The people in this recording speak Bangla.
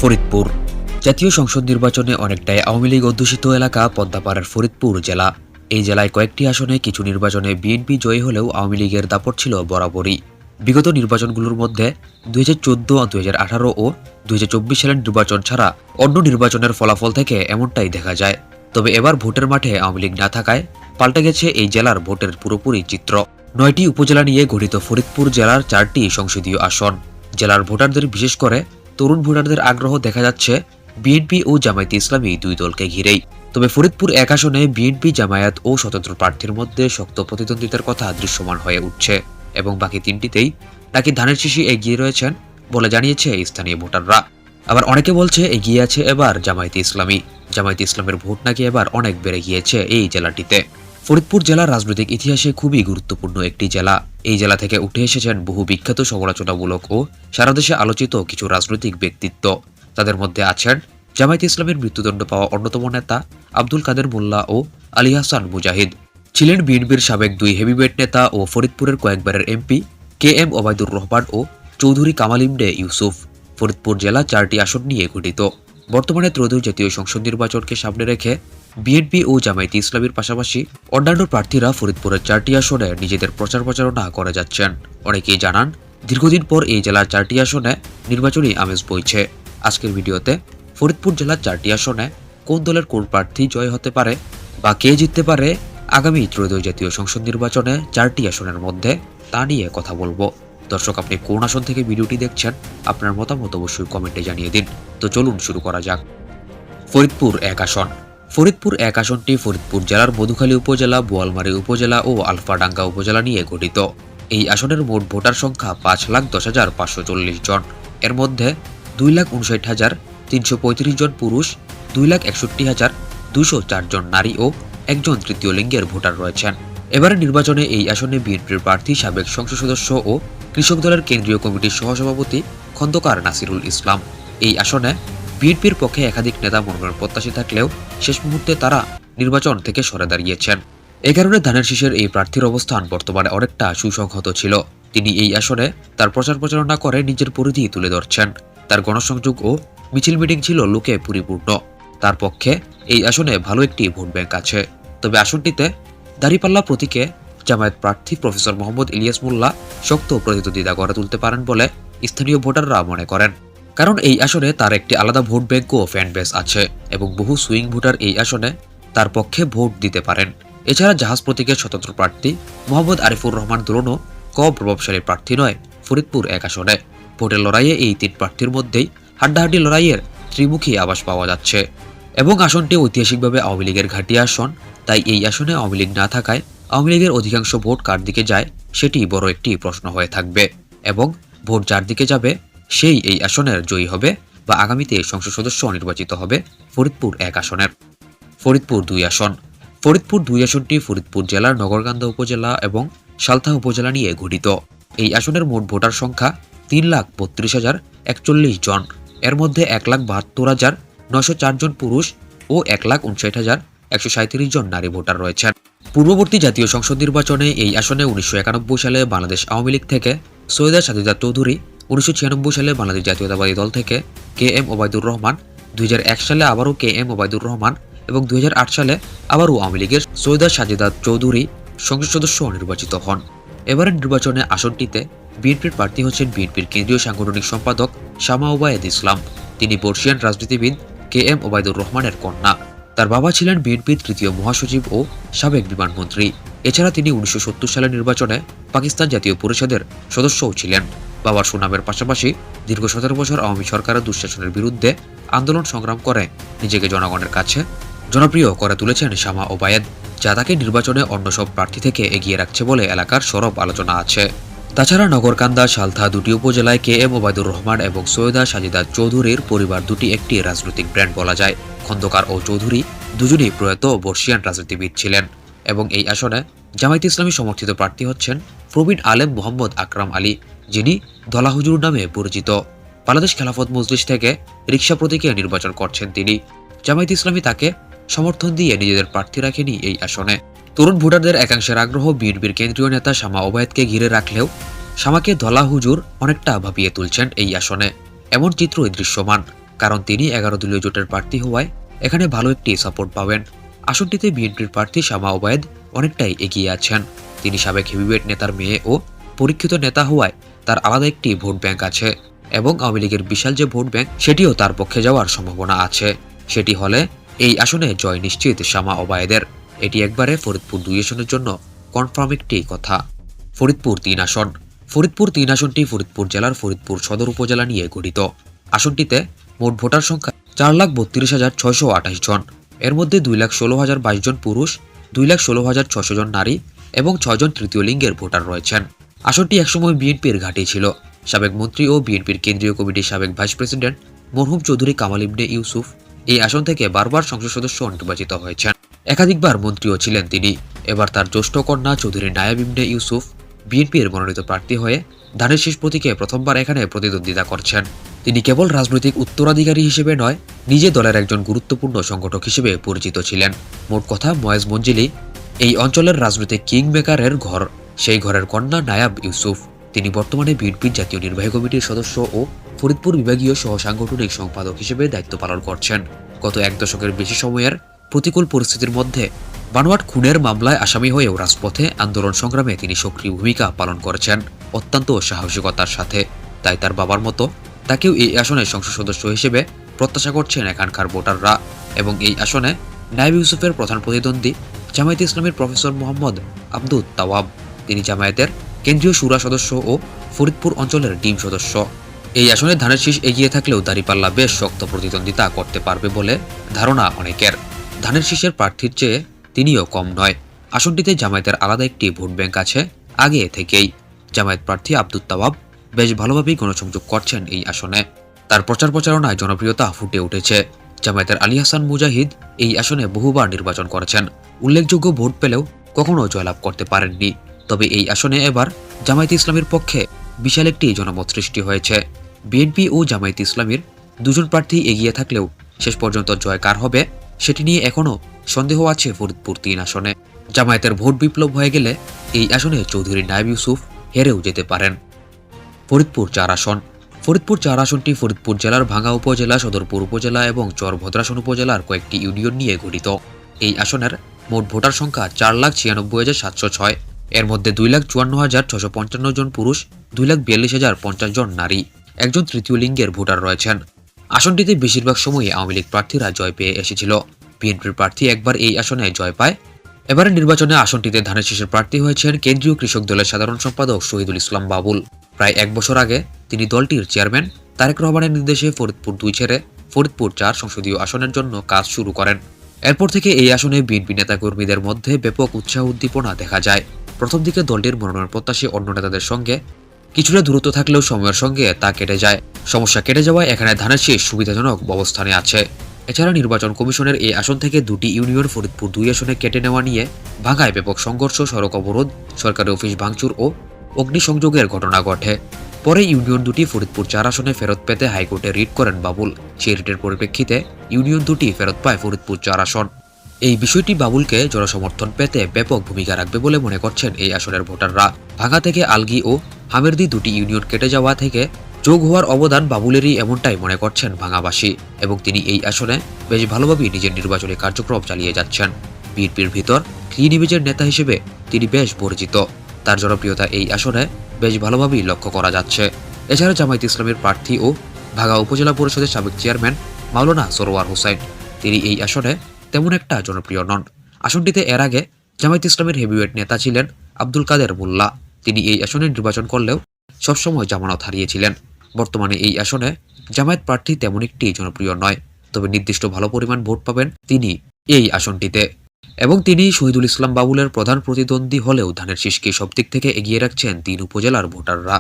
ফরিদপুর জাতীয় সংসদ নির্বাচনে অনেকটাই আওয়ামী লীগ অধ্যুষিত এলাকা পদ্মাপাড়ার ফরিদপুর জেলা। এই জেলায় কয়েকটি আসনে কিছু নির্বাচনে বিএনপি জয়ী হলেও আওয়ামী লীগের দাপট ছিল বরাবরই। বিগত নির্বাচনগুলোর মধ্যে 2014, 2018 ও 2024 সালের নির্বাচন ছাড়া অন্য নির্বাচনের ফলাফল থেকে এমনটাই দেখা যায়। তবে এবার ভোটের মাঠে আওয়ামী লীগ না থাকায় পাল্টে গেছে এই জেলার ভোটের পুরোপুরি চিত্র। 9টি উপজেলা নিয়ে গঠিত ফরিদপুর জেলার 4টি সংসদীয় আসন। জেলার ভোটারদের, বিশেষ করে তরুণ ভোটারদের আগ্রহ দেখা যাচ্ছে বিএনপি ও জামায়াতে ইসলামী দুই দলকে ঘিরেই। তবে ফরিদপুর এক আসনে বিএনপি, জামায়াত ও স্বতন্ত্র প্রার্থীর মধ্যে শক্ত প্রতিদ্বন্দ্বিতার কথা দৃশ্যমান হয়ে উঠছে এবং বাকি তিনটিতেই নাকি ধানের শীষে এগিয়ে রয়েছেন বলে জানিয়েছে স্থানীয় ভোটাররা। আবার অনেকে বলছে এগিয়ে আছে এবার জামায়াতে ইসলামী। জামায়াতে ইসলামের ভোট নাকি এবার অনেক বেড়ে গিয়েছে এই জেলাটিতে। ফরিদপুর জেলা রাজনৈতিক ইতিহাসে খুবই গুরুত্বপূর্ণ একটি জেলা। এই জেলা থেকে উঠে এসেছেন বহু বিখ্যাত সমালোচনামূলক ও সারা দেশে আলোচিত কিছু রাজনৈতিক ব্যক্তিত্ব। তাদের মধ্যে আছেন জামায়াতে ইসলামের মৃত্যুদণ্ড পাওয়া অন্যতম নেতা আব্দুল কাদের মোল্লা ও আলী হাসান মুজাহিদ, ছিলেন বিএনপির সাবেক 2 হেভিওয়েট নেতা ও ফরিদপুরের কয়েকবারের এমপি KM ওবায়দুর রহমান ও চৌধুরী কামাল ইমরে ইউসুফ। ফরিদপুর জেলা 4টি আসন নিয়ে গঠিত। বর্তমানে ত্রয়োদশ জাতীয় সংসদ নির্বাচনকে সামনে রেখে বিএনপি ও জামায়াতে ইসলামীর পাশাপাশি অন্যান্য প্রার্থীরা ফরিদপুরের 4টি আসনে নিজেদের প্রচার প্রচারণা করে যাচ্ছেন। অনেকেই জানান দীর্ঘদিন পর এই জেলার 4টি আসনে নির্বাচনী আমেজ বইছে। আজকের ভিডিওতে ফরিদপুর জেলার 4টি আসনে কোন দলের কোন প্রার্থী জয় হতে পারে বা কে জিততে পারে আগামী ত্রয়োদশ জাতীয় সংসদ নির্বাচনে 4টি আসনের মধ্যে, তা নিয়ে কথা বলবো। দর্শক, আপনি কোন আসন থেকে ভিডিওটি দেখছেন আপনার মতামত অবশ্যই কমেন্টে জানিয়ে দিন। তো চলুন শুরু করা যাক। ফরিদপুর এক আসন। ফরিদপুর এক আসনটি ফরিদপুর জেলার মধুখালী উপজেলা, বোয়ালমারী উপজেলা ও আলফাডাঙ্গা উপজেলা নিয়ে গঠিত। এই আসনের মোট ভোটার সংখ্যা 5,10,540 জন। এর মধ্যে 2,59,335 জন পুরুষ, 2,61,204 জন নারী ও একজন তৃতীয় লিঙ্গের ভোটার রয়েছেন। এবারের নির্বাচনে এই আসনে বিএনপির প্রার্থী সাবেক সংসদ সদস্য ও কৃষক দলের কেন্দ্রীয় কমিটির সহসভাপতি খন্দকার নাসিরুল ইসলাম। এই আসনে বিএনপির পক্ষে একাধিক নেতা মনোনয়ন প্রত্যাশী থাকলেও শেষ মুহূর্তে তারা নির্বাচন থেকে সরে দাঁড়িয়েছেন। এ কারণে ধানের শীষের এই প্রার্থীর অবস্থান বর্তমানে অনেকটা সুসংহত ছিল। তিনি এই আসনে তার প্রচার প্রচারণা করে নিজের পরিধি তুলে ধরছেন। তার গণসংযোগ ও মিছিল মিটিং ছিল লোকে পরিপূর্ণ। তার পক্ষে এই আসনে ভালো একটি ভোট ব্যাংক আছে। তবে আসনটিতে দাঁড়িপাল্লা প্রতীকে জামায়াত প্রার্থী প্রফেসর মোহাম্মদ ইলিয়াস মোল্লা শক্ত প্রতিদ্বন্দ্বিতা গড়ে তুলতে পারেন বলে স্থানীয় ভোটাররা মনে করেন। কারণ এই আসনে তার একটি আলাদা ভোট ব্যাংক ও ফ্যান বেস আছে এবং বহু সুইং ভোটার এই আসনে তার পক্ষে ভোট দিতে পারেন। এছাড়া জাহাজ প্রতীকের স্বতন্ত্র প্রার্থী মোহাম্মদ আরিফুর রহমান দুলনও কম প্রভাবশালী প্রার্থী নয় ফরিদপুর এক আসনে। ভোটের লড়াইয়ে এই 3 প্রার্থীর মধ্যেই হাড্ডাহাড্ডি লড়াইয়ের ত্রিমুখী আভাস পাওয়া যাচ্ছে এবং আসনটি ঐতিহাসিকভাবে আওয়ামী লীগের ঘাঁটি আসন। তাই এই আসনে আওয়ামী লীগ না থাকায় আওয়ামী লীগের অধিকাংশ ভোট কার দিকে যায় সেটি বড় একটি প্রশ্ন হয়ে থাকবে এবং ভোট যার দিকে যাবে সেই এই আসনের জয়ী হবে বা আগামীতে সংসদ সদস্য নির্বাচিত হবে ফরিদপুর এক আসনের। ফরিদপুর 2 আসন। ফরিদপুর 2 আসনটি ফরিদপুর জেলার নগরকান্দা উপজেলা এবং সালথা উপজেলা নিয়ে গঠিত। এই আসনের মোট ভোটার সংখ্যা 3,32,041 জন। এর মধ্যে 1,72,904 জন পুরুষ ও 1,59,137 জন নারী ভোটার রয়েছেন। পূর্ববর্তী জাতীয় সংসদ নির্বাচনে এই আসনে 1991 সালে বাংলাদেশ আওয়ামী লীগ থেকে সৈয়দা সাজিদা চৌধুরী, 1996 সালে বাংলাদেশ জাতীয়তাবাদী দল থেকে KM ওবায়দুর রহমান, 2001 সালে আবারও KM ওবায়দুর রহমান এবং 2008 সালে আবারও আওয়ামী লীগের সৈয়দা সাজিদা চৌধুরী সংসদ সদস্য নির্বাচিত হন। এবারের নির্বাচনে আসনটিতে বিএনপির প্রার্থী হচ্ছেন বিএনপির কেন্দ্রীয় সাংগঠনিক সম্পাদক শামা ওবায়েদ ইসলাম। তিনি বর্ষিয়ান রাজনীতিবিদ KM ওবায়দুর রহমানের কন্যা। তার বাবা ছিলেন বিএনপির 3য় মহাসচিব ও সাবেক বিমানমন্ত্রী। এছাড়া তিনি 1970 সালের নির্বাচনে পাকিস্তান জাতীয় পরিষদের সদস্যও ছিলেন। বাবার সুনামের পাশাপাশি দীর্ঘ 17 বছর আওয়ামী সরকারের দুঃশাসনের বিরুদ্ধে আন্দোলন সংগ্রাম করে নিজেকে জনগণের কাছে জনপ্রিয় করে তুলেছেন শামা ওবায়েদ, যা তাকে নির্বাচনে অন্য সব প্রার্থী থেকে এগিয়ে রাখছে বলে এলাকার সরব আলোচনা আছে। তাছাড়া নগরকান্দা, সালথা 2টি উপজেলায় KM ওবায়দুর রহমান এবং সৈয়দা সাজিদা চৌধুরীর পরিবার দুটি একটি রাজনৈতিক ব্র্যান্ড বলা যায়। খন্দকার ও চৌধুরী দুজনই প্রয়াত বর্ষিয়ান রাজনীতিবিদ ছিলেন এবং এই আসনে জামায়াতে ইসলামী সমর্থিত প্রার্থী হচ্ছেন প্রবীণ আলেম মোহাম্মদ আকরাম আলী, যিনি ধলা হুজুর নামে পরিচিত। বাংলাদেশ খেলাফত মজলিস থেকে রিকশা প্রতীকে নির্বাচন করছেন তিনি। জামায়াতে ইসলামী তাকে সমর্থন দিয়ে নিজেদের প্রার্থী রাখেনি এই আসনে। তরুণ ভোটারদের একাংশের আগ্রহ বিএনপির কেন্দ্রীয় নেতা শামা ওবায়েদকে ঘিরে রাখলেও শামাকে ধলা হুজুর অনেকটা ভাবিয়ে তুলছেন এই আসনে, এমন চিত্রই দৃশ্যমান। কারণ তিনি 11 দলীয় জোটের প্রার্থী হওয়ায় এখানে ভালো একটি সাপোর্ট পাবেন। আসনটিতে বিএনপির প্রার্থী শামা ওবায়েদ অনেকটাই এগিয়ে আছেন। তিনি সাবেক হেভিওয়েট নেতার মেয়ে ও পরীক্ষিত নেতা হওয়ায় তার আলাদা একটি ভোট ব্যাংক আছে এবং আওয়ামী লীগের বিশাল যে ভোট ব্যাংক সেটিও তার পক্ষে যাওয়ার সম্ভাবনা আছে। সেটি হলে এই আসনে জয় নিশ্চিত শামা ওবায়েদের। এটি একবারে ফরিদপুর 2 আসনের জন্য কনফার্ম একটি কথা। ফরিদপুর 3 আসন। ফরিদপুর 3 আসনটি ফরিদপুর জেলার ফরিদপুর সদর উপজেলা নিয়ে গঠিত। আসনটিতে মোট ভোটার সংখ্যা 4,32,628 জন। এর মধ্যে 2,16,022 জন পুরুষ, 2,16,600 জন নারী এবং 6 জন তৃতীয় লিঙ্গের ভোটার রয়েছেন। আসনটি একসময় বিএনপির ঘাঁটি ছিল। সাবেক মন্ত্রী ও বিএনপির কেন্দ্রীয় কমিটির সাবেক ভাইস প্রেসিডেন্ট মরহুম চৌধুরী কামাল ইবনে ইউসুফ এই আসন থেকে বারবার সংসদ সদস্য নির্বাচিত হয়েছেন। একাধিকবার মন্ত্রীও ছিলেন তিনি। এবার তার জ্যেষ্ঠ কন্যা চৌধুরী নায়াব ইবনে ইউসুফ বিএনপির মনোনীত প্রার্থী হয়ে ধানের শীষ প্রতীকে প্রথমবার এখানে প্রতিদ্বন্দ্বিতা করছেন। তিনি কেবল রাজনৈতিক উত্তরাধিকারী হিসেবে নয়, নিজে দলের একজন গুরুত্বপূর্ণ সংগঠক হিসেবে পরিচিত ছিলেন। মোট কথা, ময়েজ মঞ্জিলি এই অঞ্চলের রাজনৈতিক কিং মেকারের ঘর। সেই ঘরের কন্যা নায়াব ইউসুফ। তিনি বর্তমানে বিএনপির জাতীয় নির্বাহী কমিটির সদস্য ও ফরিদপুর বিভাগীয় সহ সাংগঠনিক সম্পাদক হিসেবে দায়িত্ব পালন করছেন। গত 1 দশকের বেশি সময়ের প্রতিকূল পরিস্থিতির মধ্যে বানোয়াট খুনের মামলায় আসামি হয়েও রাজপথে আন্দোলন সংগ্রামে তিনি সক্রিয় ভূমিকা পালন করেছেন অত্যন্ত সাহসিকতার সাথে। তাই তার বাবার মতো তাকেও এই আসনে সংসদ সদস্য হিসেবে প্রত্যাশা করছেন এখানকার ভোটাররা। এবং এই আসনে নায়েব ইউসুফের প্রধান প্রতিদ্বন্দ্বী জামায়াতে ইসলামীর প্রফেসর মোহাম্মদ আব্দুত তাওয়াব। তিনি জামায়াতের কেন্দ্রীয় শুরা সদস্য ও ফরিদপুর অঞ্চলের টিম সদস্য। এই আসনে ধানের শীষ এগিয়ে থাকলেও দাঁড়িপাল্লা বেশ শক্ত প্রতিদ্বন্দ্বিতা করতে পারবে বলে ধারণা অনেকের। ধানের শীষের প্রার্থীর চেয়ে তিনিও কম নয়। আসনটিতে জামায়াতের আলাদা একটি ভোট ব্যাংক আছে আগে থেকেই। জামায়াত প্রার্থী আব্দুত তাওয়াব বেশ ভালোভাবেই গণসংযোগ করছেন এই আসনে। তার প্রচার প্রচারণায় জনপ্রিয়তা ফুটে উঠেছে। জামায়াতের আলী হাসান মুজাহিদ এই আসনে বহুবার নির্বাচন করেছেন। উল্লেখযোগ্য ভোট পেলেও কখনো জয়লাভ করতে পারেননি। তবে এই আসনে এবার জামায়াতে ইসলামীর পক্ষে বিশাল একটি জনমত সৃষ্টি হয়েছে। বিএনপি ও জামায়াতে ইসলামীর দুজন প্রার্থী এগিয়ে থাকলেও শেষ পর্যন্ত জয় কার হবে সেটি নিয়ে এখনও সন্দেহ আছে ফরিদপুর 3 আসনে। জামায়াতের ভোট বিপ্লব হয়ে গেলে এই আসনে চৌধুরী নায়েব ইউসুফ হেরেও যেতে পারেন। ফরিদপুর 4 আসন। ফরিদপুর 4 আসনটি ফরিদপুর জেলার ভাঙ্গা উপজেলা, সদরপুর উপজেলা এবং চরভদ্রাসন উপজেলার কয়েকটি ইউনিয়ন নিয়ে গঠিত। এই আসনের মোট ভোটার সংখ্যা 4,96,706। এর মধ্যে 2,54,655 জন পুরুষ, 2,42,050 জন নারী, একজন তৃতীয় লিঙ্গের ভোটার রয়েছেন। আসনটিতে বেশিরভাগ সময়ই আওয়ামী লীগ প্রার্থীরা জয় পেয়ে এসেছিল। বিএনপির প্রার্থী একবার এই আসনে জয় পায়। এবারের নির্বাচনে আসনটিতে ধানের শীষের প্রার্থী হয়েছেন কেন্দ্রীয় কৃষক দলের সাধারণ সম্পাদক শহীদুল ইসলাম বাবুল। প্রায় 1 বছর আগে তিনি দলটির চেয়ারম্যান তারেক রহমানের নির্দেশে ফরিদপুর 2 ছেড়ে ফরিদপুর 4 সংসদীয় আসনের জন্য কাজ শুরু করেন। এরপর থেকে এই আসনে বিএনপি নেতাকর্মীদের মধ্যে ব্যাপক উৎসাহ উদ্দীপনা দেখা যায়। প্রথম দিকে দলটির মনোনয়ন প্রত্যাশী অন্য নেতাদের সঙ্গে কিছুটা দূরত্ব থাকলেও সময়ের সঙ্গে তা কেটে যায়। সমস্যা কেটে যাওয়ায় এখানে ধানের শীষ সুবিধাজনক অবস্থানে আছে। এছাড়া নির্বাচন কমিশনের এই আসন থেকে 2টি ইউনিয়ন ফরিদপুর 2 আসনে কেটে নেওয়া নিয়ে ভাঙ্গায় ব্যাপক সংঘর্ষ, সড়ক অবরোধ, সরকারি অফিস ভাঙচুর ও অগ্নিসংযোগের ঘটনা ঘটে। পরে ইউনিয়ন 2টি ফরিদপুর 4 আসনে ফেরত পেতে হাইকোর্টে রিট করেন বাবুল। সেই রিটের পরিপ্রেক্ষিতে ইউনিয়ন 2টি ফেরত পায় ফরিদপুর 4 আসন। এই বিষয়টি বাবুলকে জনসমর্থন পেতে ব্যাপক ভূমিকা রাখবে বলে মনে করছেন এই আসনের ভোটাররা। ভাঙ্গা থেকে আলগি ও হামেরদি 2টি ইউনিয়ন কেটে যাওয়া থেকে যোগ হওয়ার অবদান বাবুলেরই এমনটাই মনে করছেন ভাঙ্গাবাসী। এবং তিনি এই আসনে বেশ ভালোভাবেই নিজের নির্বাচনী কার্যক্রম চালিয়ে যাচ্ছেন। বিএনপির ভিতর ক্লিন ইমেজের নেতা হিসেবে তিনি বেশ পরিচিত। তার জনপ্রিয়তা এই আসনে বেশ ভালোভাবেই লক্ষ্য করা যাচ্ছে। এছাড়া জামায়াতে ইসলামের প্রার্থী ও ভাঙ্গা উপজেলা পরিষদের সাবেক চেয়ারম্যান মাওলানা সরোয়ার হোসেন, তিনি এই আসনে তেমন একটা জনপ্রিয় নন। আসনটিতে এর আগে জামায়াতে ইসলামের হেভিওয়েট নেতা ছিলেন আব্দুল কাদের মোল্লা। তিনি এই আসনে নির্বাচন করলেও সবসময় জামানত হারিয়েছিলেন। বর্তমানে এই আসনে জামায়াত প্রার্থী তেমন একটি জনপ্রিয় নয়। তবে নির্দিষ্ট ভালো পরিমাণ ভোট পাবেন তিনি এই আসনটিতে। এবং তিনি শহীদুল ইসলাম বাবুলের প্রধান প্রতিদ্বন্দ্বী হলেও ধানের শীষকে সব দিক থেকে এগিয়ে রাখছেন 3 উপজেলার ভোটাররা।